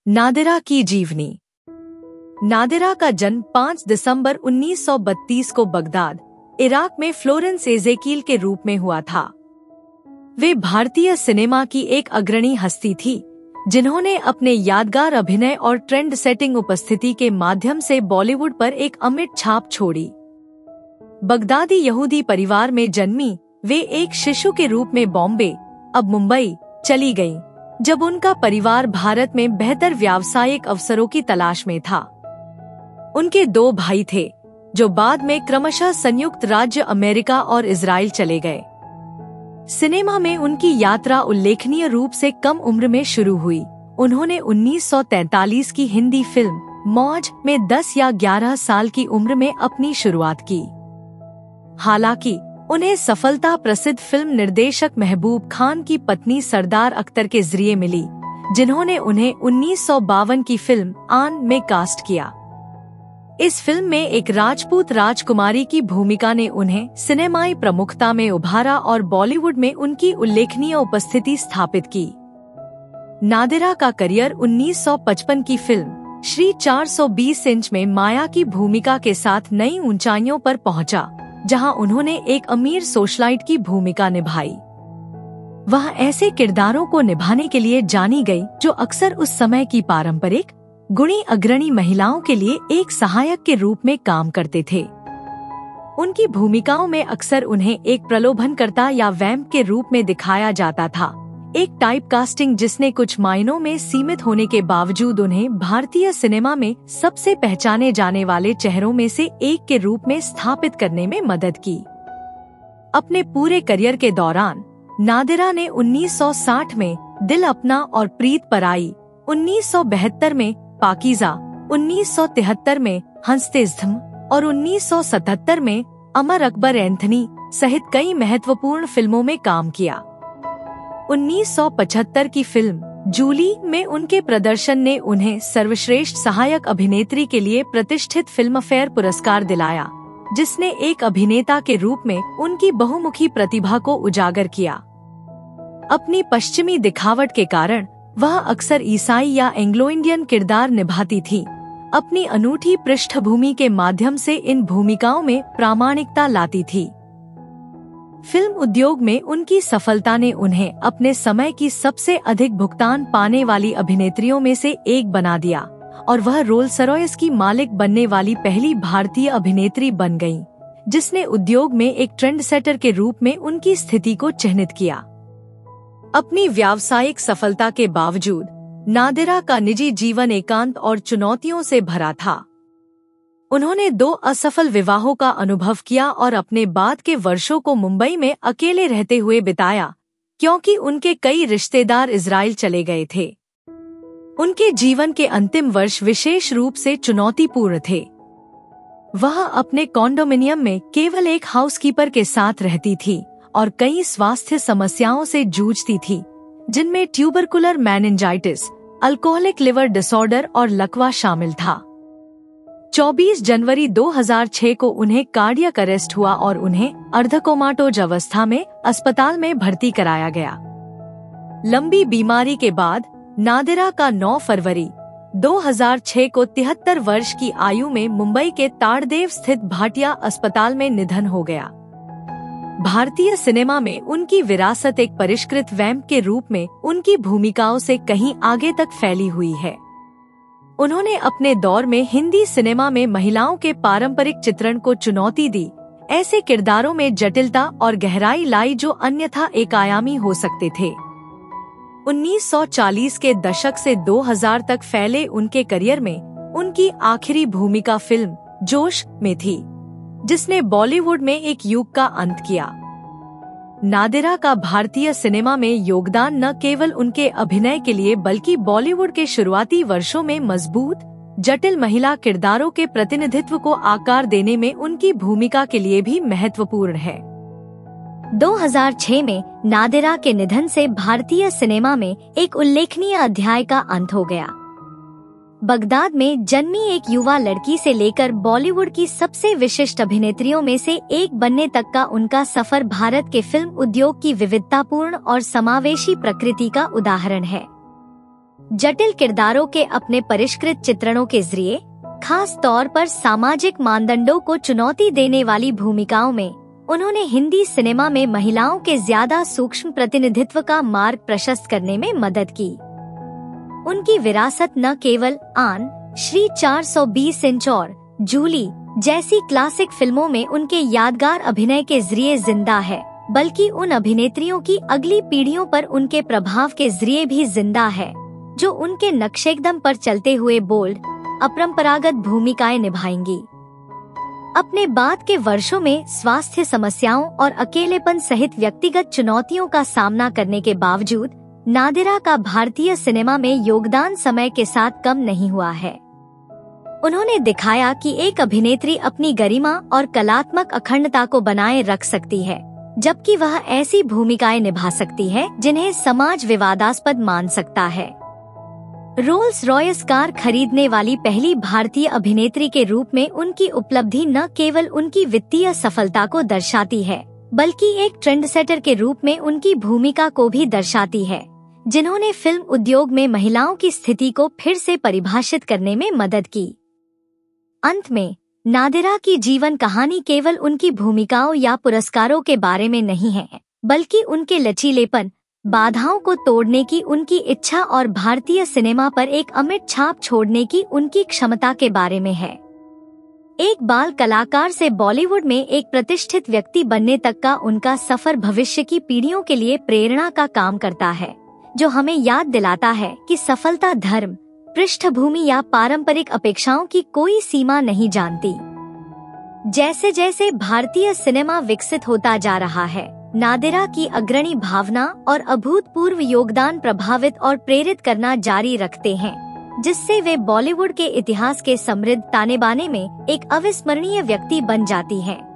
नादिरा की जीवनी। नादिरा का जन्म 5 दिसंबर 1932 को बगदाद, इराक में फ्लोरेंस एजेकिल के रूप में हुआ था। वे भारतीय सिनेमा की एक अग्रणी हस्ती थी, जिन्होंने अपने यादगार अभिनय और ट्रेंड सेटिंग उपस्थिति के माध्यम से बॉलीवुड पर एक अमिट छाप छोड़ी। बगदादी यहूदी परिवार में जन्मी वे एक शिशु के रूप में बॉम्बे, अब मुंबई, चली गईं, जब उनका परिवार भारत में बेहतर व्यावसायिक अवसरों की तलाश में था। उनके 2 भाई थे, जो बाद में क्रमशः संयुक्त राज्य अमेरिका और इजराइल चले गए। सिनेमा में उनकी यात्रा उल्लेखनीय रूप से कम उम्र में शुरू हुई। उन्होंने 1943 की हिंदी फिल्म मौज में 10 या 11 साल की उम्र में अपनी शुरुआत की। हालांकि उन्हें सफलता प्रसिद्ध फिल्म निर्देशक महबूब खान की पत्नी सरदार अख्तर के जरिए मिली, जिन्होंने उन्हें 1952 की फिल्म आन में कास्ट किया। इस फिल्म में एक राजपूत राजकुमारी की भूमिका ने उन्हें सिनेमाई प्रमुखता में उभारा और बॉलीवुड में उनकी उल्लेखनीय उपस्थिति स्थापित की। नादिरा का करियर 1955 की फिल्म श्री 420 इंच में माया की भूमिका के साथ नई ऊंचाइयों पर पहुंचा, जहां उन्होंने एक अमीर सोशलाइट की भूमिका निभाई। वह ऐसे किरदारों को निभाने के लिए जानी गई जो अक्सर उस समय की पारंपरिक गुणी अग्रणी महिलाओं के लिए एक सहायक के रूप में काम करते थे। उनकी भूमिकाओं में अक्सर उन्हें एक प्रलोभनकर्ता या वैम्प के रूप में दिखाया जाता था, एक टाइप कास्टिंग जिसने कुछ मायनों में सीमित होने के बावजूद उन्हें भारतीय सिनेमा में सबसे पहचाने जाने वाले चेहरों में से एक के रूप में स्थापित करने में मदद की। अपने पूरे करियर के दौरान नादिरा ने 1960 में दिल अपना और प्रीत पराई, 1972 में पाकीज़ा, 1973 में हंसते ज़िम और 1977 में अमर अकबर एंथनी सहित कई महत्वपूर्ण फिल्मों में काम किया। 1975 की फिल्म जूली में उनके प्रदर्शन ने उन्हें सर्वश्रेष्ठ सहायक अभिनेत्री के लिए प्रतिष्ठित फिल्मफेयर पुरस्कार दिलाया, जिसने एक अभिनेता के रूप में उनकी बहुमुखी प्रतिभा को उजागर किया। अपनी पश्चिमी दिखावट के कारण वह अक्सर ईसाई या एंग्लो इंडियन किरदार निभाती थी। अपनी अनूठी पृष्ठभूमि के माध्यम से इन भूमिकाओं में प्रामाणिकता लाती थी। फिल्म उद्योग में उनकी सफलता ने उन्हें अपने समय की सबसे अधिक भुगतान पाने वाली अभिनेत्रियों में से एक बना दिया और वह रोल्स रॉयस की मालिक बनने वाली पहली भारतीय अभिनेत्री बन गईं, जिसने उद्योग में एक ट्रेंड सेटर के रूप में उनकी स्थिति को चिन्हित किया। अपनी व्यावसायिक सफलता के बावजूद नादिरा का निजी जीवन एकांत और चुनौतियों से भरा था। उन्होंने 2 असफल विवाहों का अनुभव किया और अपने बाद के वर्षों को मुंबई में अकेले रहते हुए बिताया, क्योंकि उनके कई रिश्तेदार इजराइल चले गए थे। उनके जीवन के अंतिम वर्ष विशेष रूप से चुनौतीपूर्ण थे। वह अपने कॉन्डोमिनियम में केवल एक हाउसकीपर के साथ रहती थी और कई स्वास्थ्य समस्याओं से जूझती थी, जिनमें tubercular meningitis, alcoholic liver disorder और लकवा शामिल था। 24 जनवरी 2006 को उन्हें कार्डियक अरेस्ट हुआ और उन्हें अर्धकोमाटोज अवस्था में अस्पताल में भर्ती कराया गया। लंबी बीमारी के बाद नादिरा का 9 फरवरी 2006 को 73 वर्ष की आयु में मुंबई के ताड़देव स्थित भाटिया अस्पताल में निधन हो गया। भारतीय सिनेमा में उनकी विरासत एक परिष्कृत वैम्प के रूप में उनकी भूमिकाओं से कहीं आगे तक फैली हुई है। उन्होंने अपने दौर में हिंदी सिनेमा में महिलाओं के पारंपरिक चित्रण को चुनौती दी, ऐसे किरदारों में जटिलता और गहराई लाई जो अन्यथा एकायामी हो सकते थे। 1940 के दशक से 2000 तक फैले उनके करियर में उनकी आखिरी भूमिका फिल्म जोश में थी, जिसने बॉलीवुड में एक युग का अंत किया। नादिरा का भारतीय सिनेमा में योगदान न केवल उनके अभिनय के लिए बल्कि बॉलीवुड के शुरुआती वर्षों में मजबूत, जटिल महिला किरदारों के प्रतिनिधित्व को आकार देने में उनकी भूमिका के लिए भी महत्वपूर्ण है। 2006 में नादिरा के निधन से भारतीय सिनेमा में एक उल्लेखनीय अध्याय का अंत हो गया। बगदाद में जन्मी एक युवा लड़की से लेकर बॉलीवुड की सबसे विशिष्ट अभिनेत्रियों में से एक बनने तक का उनका सफर भारत के फिल्म उद्योग की विविधतापूर्ण और समावेशी प्रकृति का उदाहरण है। जटिल किरदारों के अपने परिष्कृत चित्रणों के जरिए, खास तौर पर सामाजिक मानदंडों को चुनौती देने वाली भूमिकाओं में, उन्होंने हिंदी सिनेमा में महिलाओं के ज्यादा सूक्ष्म प्रतिनिधित्व का मार्ग प्रशस्त करने में मदद की। उनकी विरासत न केवल आन, श्री 420 इंच और जूली जैसी क्लासिक फिल्मों में उनके यादगार अभिनय के जरिए जिंदा है, बल्कि उन अभिनेत्रियों की अगली पीढ़ियों पर उनके प्रभाव के जरिए भी जिंदा है, जो उनके नक्शेकदम पर चलते हुए बोल्ड, अपरंपरागत भूमिकाएं निभाएंगी। अपने बाद के वर्षों में स्वास्थ्य समस्याओं और अकेलेपन सहित व्यक्तिगत चुनौतियों का सामना करने के बावजूद नादिरा का भारतीय सिनेमा में योगदान समय के साथ कम नहीं हुआ है। उन्होंने दिखाया कि एक अभिनेत्री अपनी गरिमा और कलात्मक अखंडता को बनाए रख सकती है, जबकि वह ऐसी भूमिकाएं निभा सकती है जिन्हें समाज विवादास्पद मान सकता है। रोल्स रॉयस कार खरीदने वाली पहली भारतीय अभिनेत्री के रूप में उनकी उपलब्धि न केवल उनकी वित्तीय सफलता को दर्शाती है, बल्कि एक ट्रेंडसेटर के रूप में उनकी भूमिका को भी दर्शाती है, जिन्होंने फिल्म उद्योग में महिलाओं की स्थिति को फिर से परिभाषित करने में मदद की। अंत में, नादिरा की जीवन कहानी केवल उनकी भूमिकाओं या पुरस्कारों के बारे में नहीं है, बल्कि उनके लचीलेपन, बाधाओं को तोड़ने की उनकी इच्छा और भारतीय सिनेमा पर एक अमिट छाप छोड़ने की उनकी क्षमता के बारे में है। एक बाल कलाकार से बॉलीवुड में एक प्रतिष्ठित व्यक्ति बनने तक का उनका सफर भविष्य की पीढ़ियों के लिए प्रेरणा का काम करता है, जो हमें याद दिलाता है कि सफलता धर्म, पृष्ठभूमि या पारंपरिक अपेक्षाओं की कोई सीमा नहीं जानती। जैसे जैसे भारतीय सिनेमा विकसित होता जा रहा है, नादिरा की अग्रणी भावना और अभूतपूर्व योगदान प्रभावित और प्रेरित करना जारी रखते हैं, जिससे वे बॉलीवुड के इतिहास के समृद्ध ताने बाने में एक अविस्मरणीय व्यक्ति बन जाती हैं।